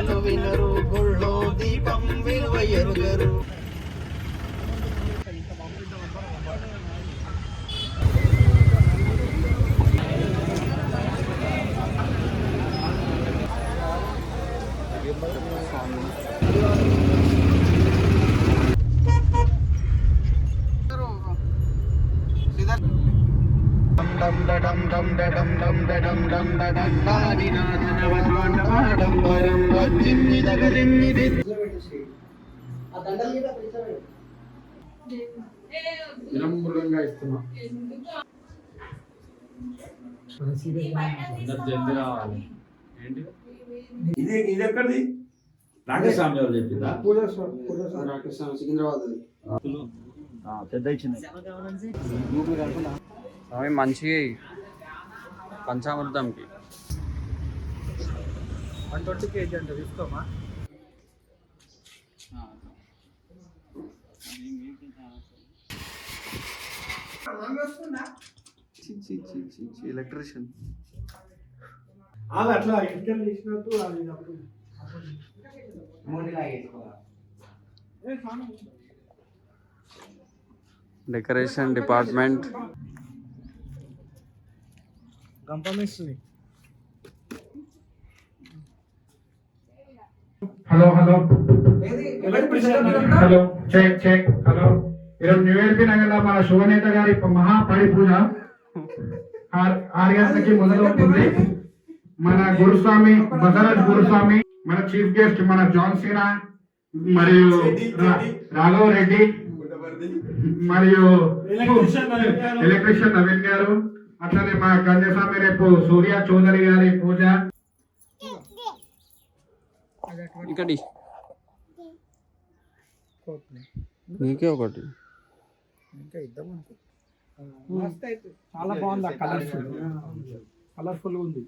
మాటలను వినరు, గుళ్ళో దీపం విలువ ఎరుగరు. వినమ్రంగా ఇస్తున్నా. ఇది ఎక్కడిది? రాకేష్ స్వామి ఎవరు చెప్పిందా? రాకేష్ స్వామి సికింద్రాబాద్ పెద్ద ఇచ్చింది స్వామి మంచి పంచామృతంకి 120 kg అంట తీసుకోమా. ఎలక్ట్రీషియన్ అట్లా ఇంటికెళ్ళి ఇచ్చినట్టు అది అప్పుడు డెకరేషన్ డిపార్ట్మెంట్ గంపమేస్తుంది. Hello hello hello check check hello. ఈరోజు న్యూ ఎల్బీ నగర్లో మన శుభనేత గారి మహాపడి పూజ 6 గంటలకి మొదలవుతుంది. మన గురుస్వామి బసవరాజ్ గురుస్వామి, మన చీఫ్ గెస్ట్ మన జాన్ సీనా మరియు రాఘవ రెడ్డి మరియు ఎలక్ట్రీషియన్ నవీన్ గారు, అట్లనే మా గంజస్వామి రేపు సూర్య చౌదరి గారి పూజ. ఇక్కడి నీకే ఒకటి ఇంకా ఇద్దాం అనుకో. చాలా బాగుంది. కలర్ఫుల్ ఉంది.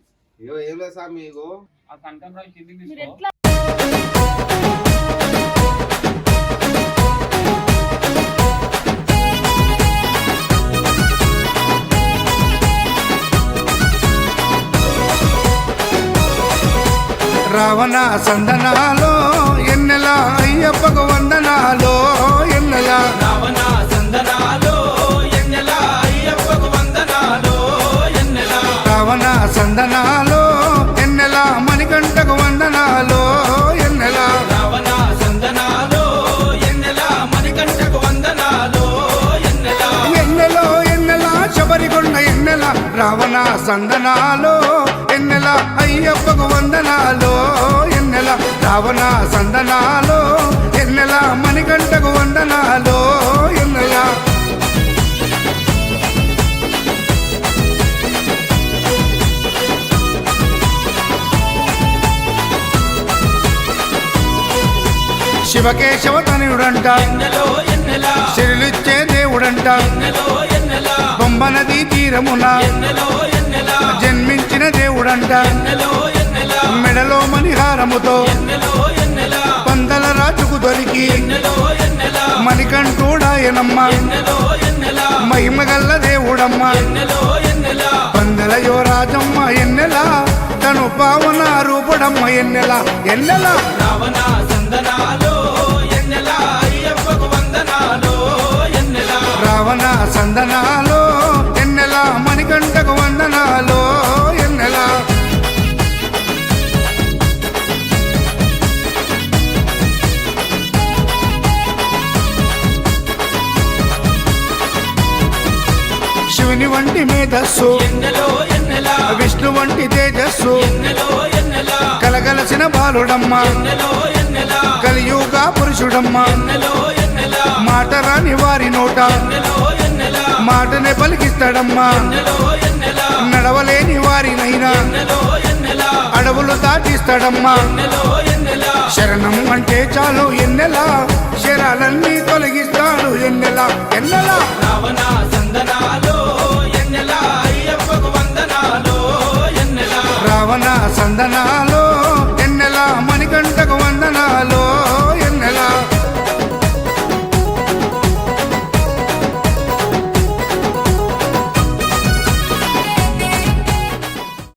రావణ సందనాలో ఎన్నెల అయ్యప్పకు వందనాలో ఎన్నెల రావణ సందనాలో ఎన్నెల అయ్యప్పకు వందనాలో ఎన్నెల రావణ సందనాలో ఎన్నెల మణికంఠకు వందనాలో ఎన్నెల రావణ సందనాలో ఎన్నెల మణికంఠకు వందనాలో ఎన్నెల ఎన్నెలో ఎన్నెల శబరికొండ ఎన్నెల రావణ సందనాలో ఎన్నెల అయ్యప్పకు వందనాలో ఎన్నెల రావణ సందనాలో ఎన్నెల మణికంఠకు వందనాలో ఎన్నెల శివకేశవ తనయుడంట, ఎన్నెలో ఎన్నెల శిరులిచ్చే దేవుడంట, ఎన్నెలో ఎన్నెల బొంబ నదీ తీరమున ఎన్నెలో ఎన్నెల జన్మించిన దేవుడంట, ఎన్నెలో ఎన్నెల మెడలో మణిహారముతో ఎన్నెలో ఎన్నెల పందల రాజుకు దొరికి ఎన్నెలో ఎన్నెల మణికంఠుడాయనమ్మ, ఎన్నెలో ఎన్నెల మహిమగల్ల దేవుడమ్మ, ఎన్నెలో ఎన్నెల పందల యువరాజమ్మ ఎన్నెల తను పావన రూపుడమ్మ ఎన్నెల ఎన్నెల రావణ సందనాలో ఎన్నెల అయ్యప్పకు వందనాలో ఎన్నెల రావణ సందనాలో ఎన్నెల మణికంఠకు వందనాలో ఎన్నెల శివుని వంటి మేధస్సు ఎన్నెలో ఎన్నెల విష్ణు వంటి తేజస్సు ఎన్నెలో ఎన్నెల కలగలసిన బాలుడమ్మ ఎన్నెలో ఎన్నెల కలియుగ పురుషుడమ్మ ఎన్నెలో ఎన్నెల మాట రాని వారి నోట ఎన్నెలో ఎన్నెల మాటనే పలికిస్తాడమ్మా, ఎన్నెలో ఎన్నెల నడవలేని వారినైనా ఎన్నెలో ఎన్నెల అడవులు దాటిస్తాడమ్మా. ఎన్నెలో ఎన్నెల శరణం అంటే చాలు ఎన్నెల శరాలన్నీ తొలగిస్తాడు ఎన్నెల ఎన్నెల రావణ సందనాలో ఎన్నెల అయ్యప్పకు వందనాలో ఎన్నెల రావణ సందనాలో